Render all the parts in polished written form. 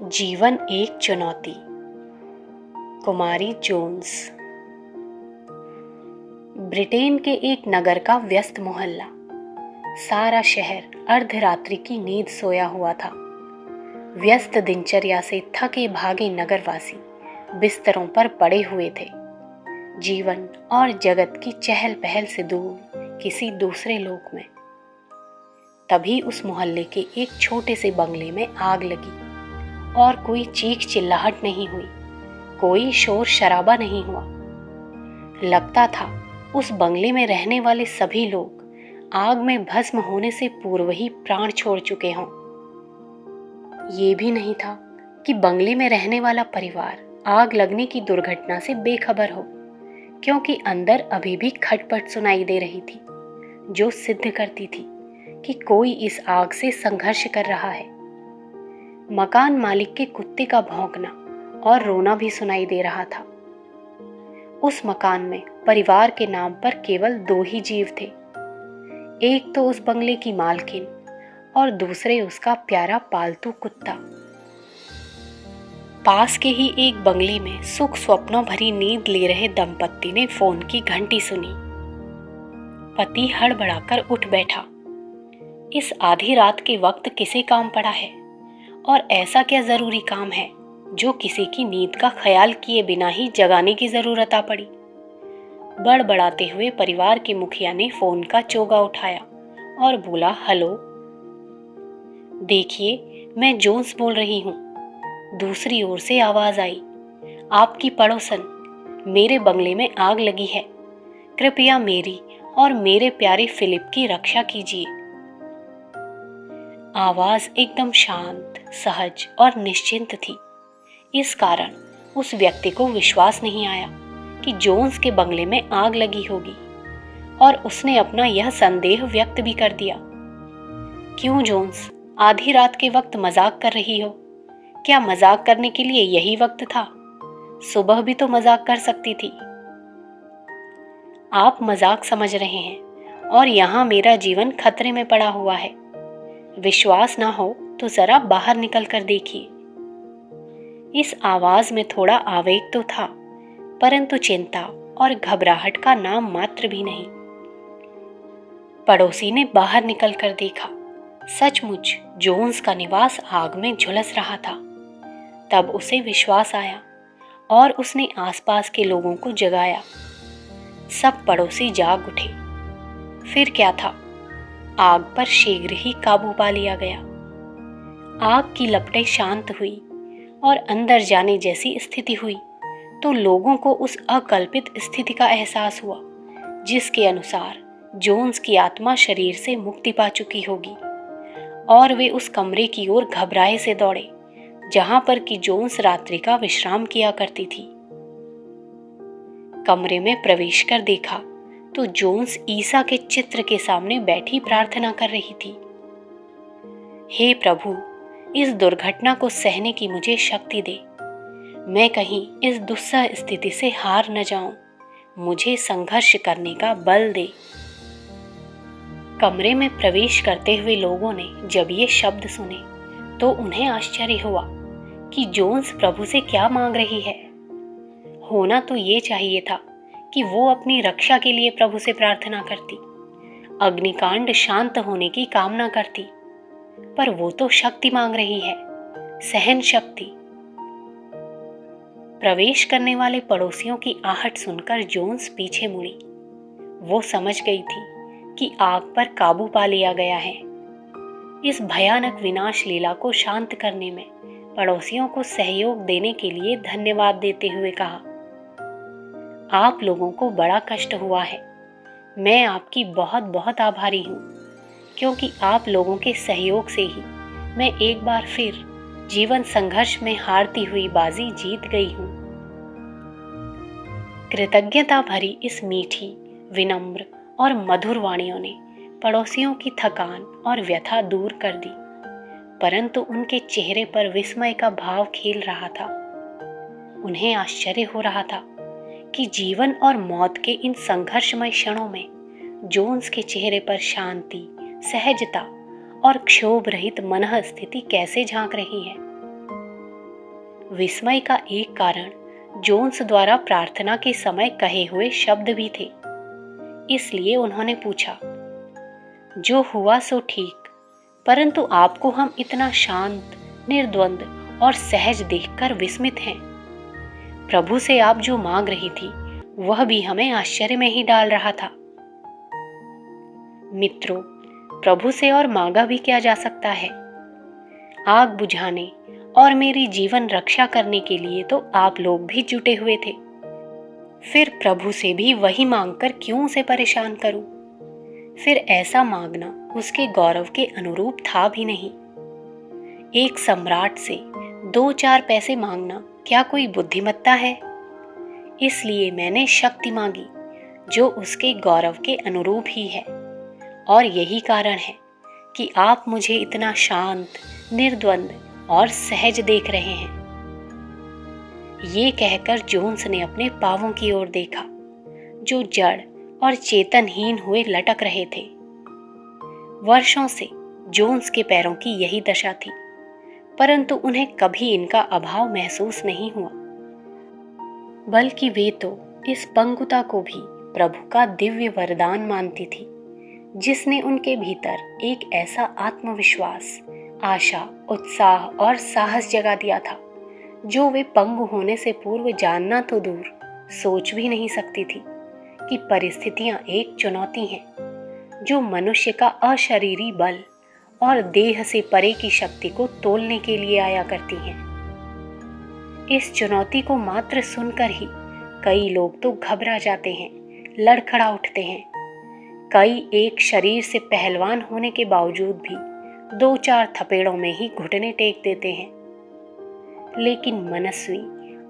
जीवन एक चुनौती। कुमारी जोन्स। ब्रिटेन के एक नगर का व्यस्त मोहल्ला। सारा शहर अर्धरात्रि की नींद सोया हुआ था। व्यस्त दिनचर्या से थके भागे नगरवासी बिस्तरों पर पड़े हुए थे, जीवन और जगत की चहल पहल से दूर किसी दूसरे लोक में। तभी उस मोहल्ले के एक छोटे से बंगले में आग लगी और कोई चीख चिल्लाहट नहीं हुई, कोई शोर शराबा नहीं हुआ। लगता था उस बंगले में रहने वाले सभी लोग आग में भस्म होने से पूर्व ही प्राण छोड़ चुके हों। ये भी नहीं था कि बंगले में रहने वाला परिवार आग लगने की दुर्घटना से बेखबर हो, क्योंकि अंदर अभी भी खटपट सुनाई दे रही थी, जो सिद्ध करती थी कि कोई इस आग से संघर्ष कर रहा है। मकान मालिक के कुत्ते का भौंकना और रोना भी सुनाई दे रहा था। उस मकान में परिवार के नाम पर केवल 2 ही जीव थे, एक तो उस बंगले की मालकिन और दूसरे उसका प्यारा पालतू कुत्ता। पास के ही एक बंगले में सुख स्वप्नों भरी नींद ले रहे दंपत्ति ने फोन की घंटी सुनी। पति हड़बड़ाकर उठ बैठा। इस आधी रात के वक्त किसे काम पड़ा है, और ऐसा क्या जरूरी काम है जो किसी की नींद का ख्याल किए बिना ही जगाने की जरूरत आ पड़ी। बड़बड़ाते हुए परिवार के मुखिया ने फोन का चोगा उठाया और बोला, हेलो, देखिए मैं जोन्स बोल रही हूँ। दूसरी ओर से आवाज आई, आपकी पड़ोसन, मेरे बंगले में आग लगी है, कृपया मेरी और मेरे प्यारे फिलिप की रक्षा कीजिए। आवाज एकदम शांत, सहज और निश्चिंत थी। इस कारण उस व्यक्ति को विश्वास नहीं आया कि जोन्स के बंगले में आग लगी होगी, और उसने अपना यह संदेह व्यक्त भी कर दिया। क्यों जोन्स, आधी रात के वक्त मजाक कर रही हो? क्या मजाक करने के लिए यही वक्त था? सुबह भी तो मजाक कर सकती थी। आप मजाक समझ रहे हैं, और यहाँ मेरा जीवन खतरे में पड़ा हुआ है। विश्वास ना हो तो जरा बाहर निकल कर देखिए। इस आवाज में थोड़ा आवेग तो था, परंतु चिंता और घबराहट का नाम मात्र भी नहीं। पड़ोसी ने बाहर निकल कर देखा। सचमुच जोन्स का निवास आग में झुलस रहा था। तब उसे विश्वास आया और उसने आसपास के लोगों को जगाया। सब पड़ोसी जाग उठे। फिर क्या था, आग पर शीघ्र ही काबू पा लिया गया। आग की लपटें शांत हुई और अंदर जाने जैसी स्थिति हुई तो लोगों को उस अकल्पित स्थिति का एहसास हुआ, जिसके अनुसार जोन्स की आत्मा शरीर से मुक्ति पा चुकी होगी, और वे उस कमरे की ओर घबराए से दौड़े जहां पर कि जोन्स रात्रि का विश्राम किया करती थी। कमरे में प्रवेश कर देखा तो जोन्स ईसा के चित्र के सामने बैठी प्रार्थना कर रही थी। हे प्रभु, इस दुर्घटना को सहने की मुझे शक्ति दे। मैं कहीं इस दुस्सह स्थिति से हार न जाऊं। मुझे संघर्ष करने का बल दे। कमरे में प्रवेश करते हुए लोगों ने जब ये शब्द सुने तो उन्हें आश्चर्य हुआ कि जोन्स प्रभु से क्या मांग रही है। होना तो ये चाहिए था कि वो अपनी रक्षा के लिए प्रभु से प्रार्थना करती, अग्निकांड शांत होने की कामना करती, पर वो तो शक्ति मांग रही है, सहन शक्ति। प्रवेश करने वाले पड़ोसियों की आहट सुनकर जोन्स पीछे मुड़ी। वो समझ गई थी कि आग पर काबू पा लिया गया है। इस भयानक विनाश लीला को शांत करने में पड़ोसियों को सहयोग देने के लिए धन्यवाद देते हुए कहा, आप लोगों को बड़ा कष्ट हुआ है। मैं आपकी बहुत बहुत आभारी हूँ, क्योंकि आप लोगों के सहयोग से ही मैं एक बार फिर जीवन संघर्ष में हारती हुई बाजी जीत गई हूँ। कृतज्ञता भरी इस मीठी, विनम्र और मधुर वाणियों ने पड़ोसियों की थकान और व्यथा दूर कर दी, परंतु उनके चेहरे पर विस्मय का भाव खेल रहा था। उन्हें आश्चर्य हो रहा था कि जीवन और मौत के इन संघर्षमय क्षणों में जोन्स के चेहरे पर शांति, सहजता और क्षोभ रहित मनः स्थिति कैसे झांक रही है। विस्मय का एक कारण जोन्स द्वारा प्रार्थना के समय कहे हुए शब्द भी थे। इसलिए उन्होंने पूछा, जो हुआ सो ठीक, परंतु आपको हम इतना शांत, निर्द्वंद और सहज देखकर विस्मित हैं। प्रभु से आप जो मांग रही थी वह भी हमें आश्चर्य में ही डाल रहा था। मित्रों, प्रभु से और मांगा भी क्या जा सकता है? आग बुझाने और मेरी जीवन रक्षा करने के लिए तो आप लोग भी जुटे हुए थे। फिर प्रभु से भी वही मांगकर क्यों उसे परेशान करूं? फिर ऐसा मांगना उसके गौरव के अनुरूप था भी नहीं। एक सम्राट से 2-4 पैसे मांगना क्या कोई बुद्धिमत्ता है? इसलिए मैंने शक्ति मांगी जो उसके गौरव के अनुरूप ही है। और यही कारण है कि आप मुझे इतना शांत, निर्द्वंद और सहज देख रहे हैं। ये कहकर जोन्स ने अपने पांवों की ओर देखा, जो जड़ और चेतनहीन हुए लटक रहे थे। वर्षों से जोन्स के पैरों की यही दशा थी, परंतु उन्हें कभी इनका अभाव महसूस नहीं हुआ, बल्कि वे तो इस पंगुता को भी प्रभु का दिव्य वरदान मानती थी, जिसने उनके भीतर एक ऐसा आत्मविश्वास, आशा, उत्साह और साहस जगा दिया था जो वे पंगु होने से पूर्व जानना तो दूर, सोच भी नहीं सकती थी कि परिस्थितियां एक चुनौती हैं जो मनुष्य का अशरीरी बल और देह से परे की शक्ति को तोलने के लिए आया करती हैं। इस चुनौती को मात्र सुनकर ही कई लोग तो घबरा जाते हैं, लड़खड़ा उठते हैं। कई एक शरीर से पहलवान होने के बावजूद भी 2-4 थपेड़ों में ही घुटने टेक देते हैं। लेकिन मनस्वी,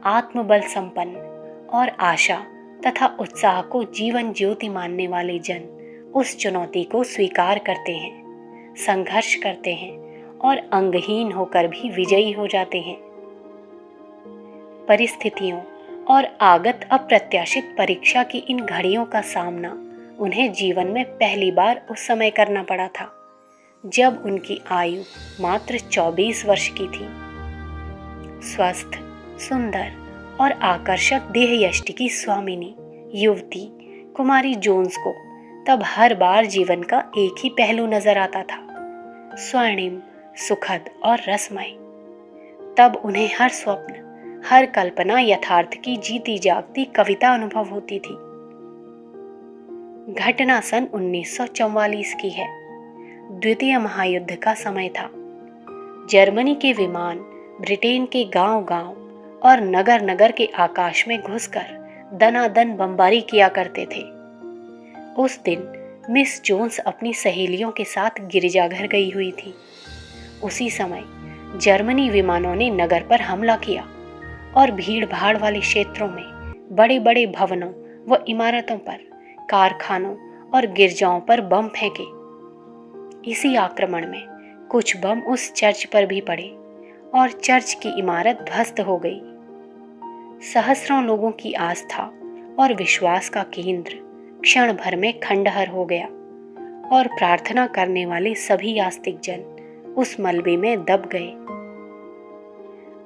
आत्मबल संपन्न और आशा तथा उत्साह को जीवन ज्योति मानने वाले जन उस चुनौती को स्वीकार करते हैं, संघर्ष करते हैं और अंगहीन होकर भी विजयी हो जाते हैं। परिस्थितियों और आगत अप्रत्याशित परीक्षा की इन घड़ियों का सामना उन्हें जीवन में पहली बार उस समय करना पड़ा था जब उनकी आयु मात्र 24 वर्ष की थी। स्वस्थ, सुंदर और आकर्षक देह यष्टि की स्वामिनी युवती कुमारी जोन्स को तब हर बार जीवन का एक ही पहलू नजर आता था, स्वर्णिम, सुखद और रसमय। तब उन्हें हर स्वप्न, हर कल्पना यथार्थ की जीती जागती कविता अनुभव होती थी। घटना सन 1944 की है। द्वितीय महायुद्ध का समय था। जर्मनी के विमान ब्रिटेन के गांव-गांव और नगर-नगर के आकाश में घुसकर दनादन बमबारी किया करते थे। उस दिन मिस जोन्स अपनी सहेलियों के साथ गिरजाघर गई हुई थी। उसी समय जर्मनी विमानों ने नगर पर हमला किया और भीड़-भाड़ वाले क्षेत्रों में बड़े बड़े भवनों व इमारतों पर, कारखानों और गिरजाओं पर बम फेंके। इसी आक्रमण में कुछ बम उस चर्च पर भी पड़े और चर्च की इमारत ध्वस्त हो गई। सहस्रों लोगों की आस्था और विश्वास का केंद्र क्षण भर में खंडहर हो गया और प्रार्थना करने वाले सभी आस्तिक जन उस मलबे में दब गए।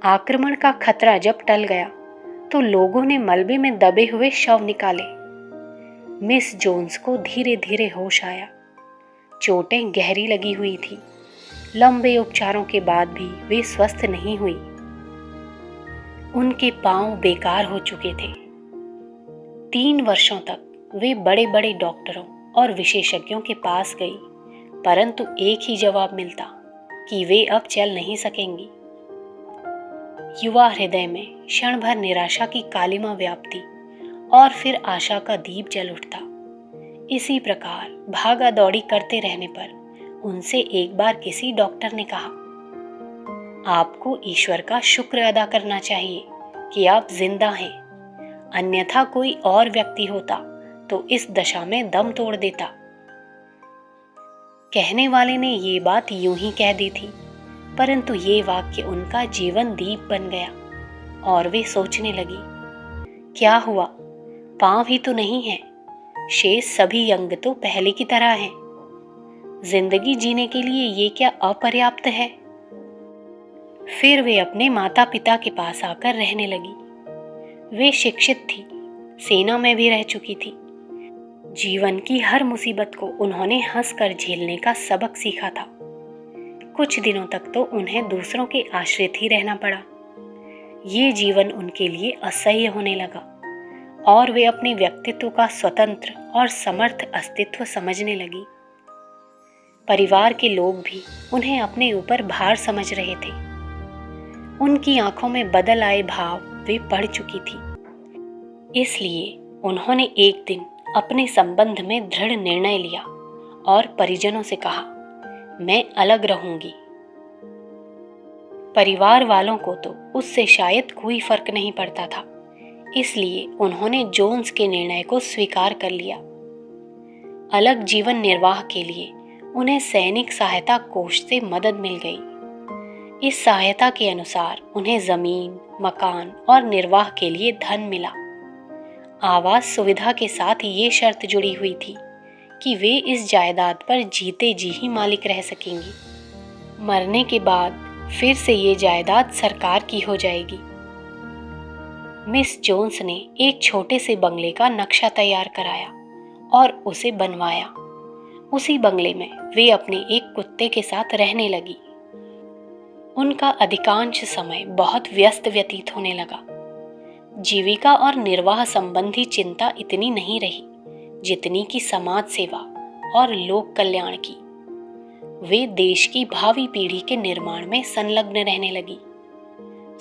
आक्रमण का खतरा जब टल गया तो लोगों ने मलबे में दबे हुए शव निकाले। मिस जोन्स को धीरे धीरे होश आया। चोटें गहरी लगी हुई थी। लंबे उपचारों के बाद भी वे स्वस्थ नहीं हुई। उनके पांव बेकार हो चुके थे। 3 वर्षों तक वे बड़े बड़े डॉक्टरों और विशेषज्ञों के पास गई, परंतु एक ही जवाब मिलता कि वे अब चल नहीं सकेंगी। युवा हृदय में क्षण भर निराशा की कालिमा व्याप्ति और फिर आशा का दीप जल उठता। इसी प्रकार भागा दौड़ी करते रहने पर उनसे एक बार किसी डॉक्टर ने कहा, आपको ईश्वर का शुक्र अदा करना चाहिए कि आप जिंदा हैं, अन्यथा कोई और व्यक्ति होता तो इस दशा में दम तोड़ देता। कहने वाले ने ये बात यूं ही कह दी थी, परंतु ये वाक्य उनका जीवन दीप बन गया और वे सोचने लगी, क्या हुआ, पांव ही तो नहीं है, शेष सभी अंग तो पहले की तरह हैं। जिंदगी जीने के लिए ये क्या अपर्याप्त है? फिर वे अपने माता पिता के पास आकर रहने लगी। वे शिक्षित थी, सेना में भी रह चुकी थी। जीवन की हर मुसीबत को उन्होंने हंसकर झेलने का सबक सीखा था। कुछ दिनों तक तो उन्हें दूसरों के आश्रित ही रहना पड़ा। ये जीवन उनके लिए असह्य होने लगा और वे अपने व्यक्तित्व का स्वतंत्र और समर्थ अस्तित्व समझने लगी। परिवार के लोग भी उन्हें अपने ऊपर भार समझ रहे थे। उनकी आंखों में बदल आए भाव वे पढ़ चुकी थी। इसलिए उन्होंने एक दिन अपने संबंध में दृढ़ निर्णय लिया और परिजनों से कहा, मैं अलग रहूंगी। परिवार वालों को तो उससे शायद कोई फर्क नहीं पड़ता था, इसलिए उन्होंने जोन्स के निर्णय को स्वीकार कर लिया। अलग जीवन निर्वाह के लिए उन्हें सैनिक सहायता कोष से मदद मिल गई। इस सहायता के अनुसार उन्हें जमीन, मकान और निर्वाह के लिए धन मिला। आवास सुविधा के साथ ये शर्त जुड़ी हुई थी कि वे इस जायदाद पर जीते जी ही मालिक रह सकेंगी। मरने के बाद फिर से ये जायदाद सरकार की हो जाएगी। मिस जोन्स ने एक छोटे से बंगले का नक्शा तैयार कराया और उसे बनवाया। उसी बंगले में वे अपने एक कुत्ते के साथ रहने लगी। उनका अधिकांश समय बहुत व्यस्त व्यतीत होने लगा। जीविका और निर्वाह संबंधी चिंता इतनी नहीं रही जितनी कि समाज सेवा और लोक कल्याण की। वे देश की भावी पीढ़ी के निर्माण में संलग्न रहने लगी।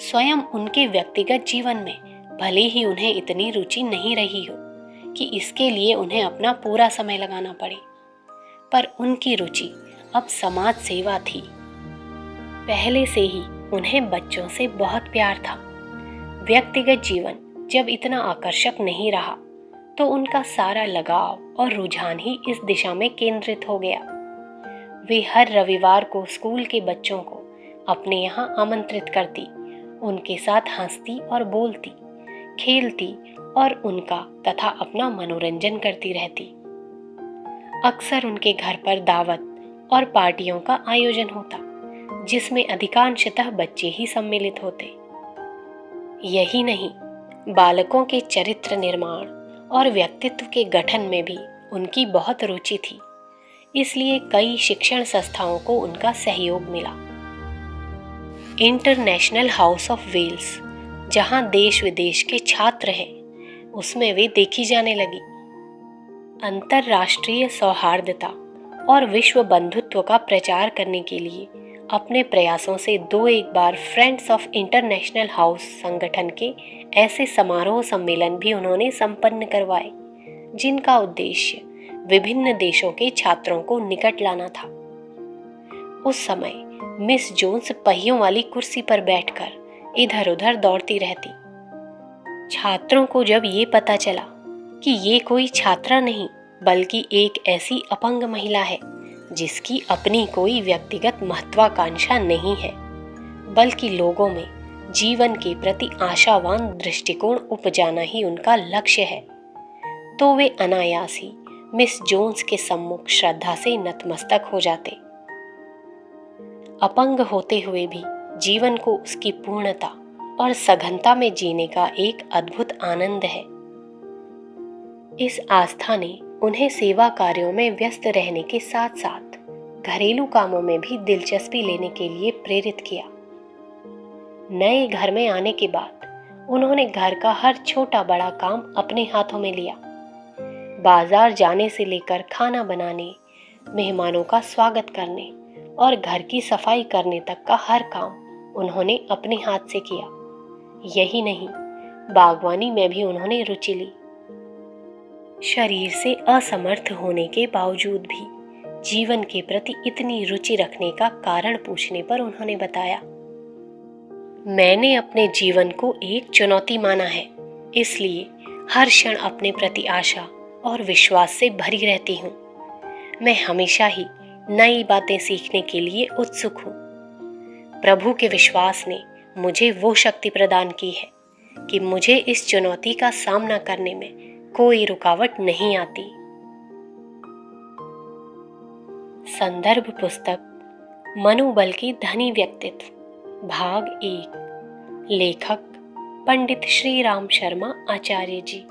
स्वयं उनके व्यक्तिगत जीवन में भले ही उन्हें इतनी रुचि नहीं रही हो कि इसके लिए उन्हें अपना पूरा समय लगाना पड़े, पर उनकी रुचि अब समाज सेवा थी। पहले से ही उन्हें बच्चों से बहुत प्यार था। व्यक्तिगत जीवन जब इतना आकर्षक नहीं रहा तो उनका सारा लगाव और रुझान ही इस दिशा में केंद्रित हो गया। वे हर रविवार को स्कूल के बच्चों को अपने यहाँ आमंत्रित करती, उनके साथ हंसती और बोलती, खेलती और उनका तथा अपना मनोरंजन करती रहती। अक्सर उनके घर पर दावत और पार्टियों का आयोजन होता, जिसमें अधिकांशतः बच्चे ही सम्मिलित होते। यही नहीं, बालकों के चरित्र निर्माण और व्यक्तित्व के गठन में भी उनकी बहुत रुचि थी, इसलिए कई शिक्षण संस्थाओं को उनका सहयोग मिला। इंटरनेशनल हाउस ऑफ वेल्स, जहां देश विदेश के छात्र हैं, उसमें वे देखी जाने लगी। अंतर्राष्ट्रीय सौहार्दता और विश्व बंधुत्व का प्रचार करने के लिए अपने प्रयासों से 2 बार फ्रेंड्स ऑफ इंटरनेशनल हाउस संगठन के ऐसे समारोह सम्मेलन भी उन्होंने संपन्न करवाए, जिनका उद्देश्य विभिन्न देशों के छात्रों को निकट लाना था। उस समय मिस जोन्स पहियों वाली कुर्सी पर बैठकर इधर उधर दौड़ती रहती। छात्रों को जब ये पता चला कि ये कोई छात्रा नहीं बल्कि एक ऐसी अपंग महिला है जिसकी अपनी कोई व्यक्तिगत महत्वाकांक्षा नहीं है, बल्कि लोगों में जीवन के प्रति आशावान दृष्टिकोण उपजाना ही उनका लक्ष्य है, तो वे अनायास ही मिस जोन्स के सम्मुख श्रद्धा से नतमस्तक हो जाते। अपंग होते हुए भी जीवन को उसकी पूर्णता और सघनता में जीने का एक अद्भुत आनंद है। इस आस्था ने उन्हें सेवा कार्यों में व्यस्त रहने के साथ साथ घरेलू कामों में भी दिलचस्पी लेने के लिए प्रेरित किया। नए घर में आने के बाद उन्होंने घर का हर छोटा बड़ा काम अपने हाथों में लिया। बाजार जाने से लेकर खाना बनाने, मेहमानों का स्वागत करने और घर की सफाई करने तक का हर काम उन्होंने अपने हाथ से किया। यही नहीं, बागवानी में भी उन्होंने रुचि ली। शरीर से असमर्थ होने के बावजूद भी जीवन के प्रति इतनी रुचि रखने का कारण पूछने पर उन्होंने बताया, मैंने अपने जीवन को एक चुनौती माना है, इसलिए हर क्षण अपने प्रति आशा और विश्वास से भरी रहती हूँ। मैं हमेशा ही नई बातें सीखने के लिए उत्सुक हूँ। प्रभु के विश्वास ने मुझे वो शक्ति प्रदान की है कि मुझे इस चुनौती का सामना करने में कोई रुकावट नहीं आती। संदर्भ पुस्तक मनोबल के धनी व्यक्तित्व, भाग 1। लेखक पंडित श्री राम शर्मा आचार्य जी।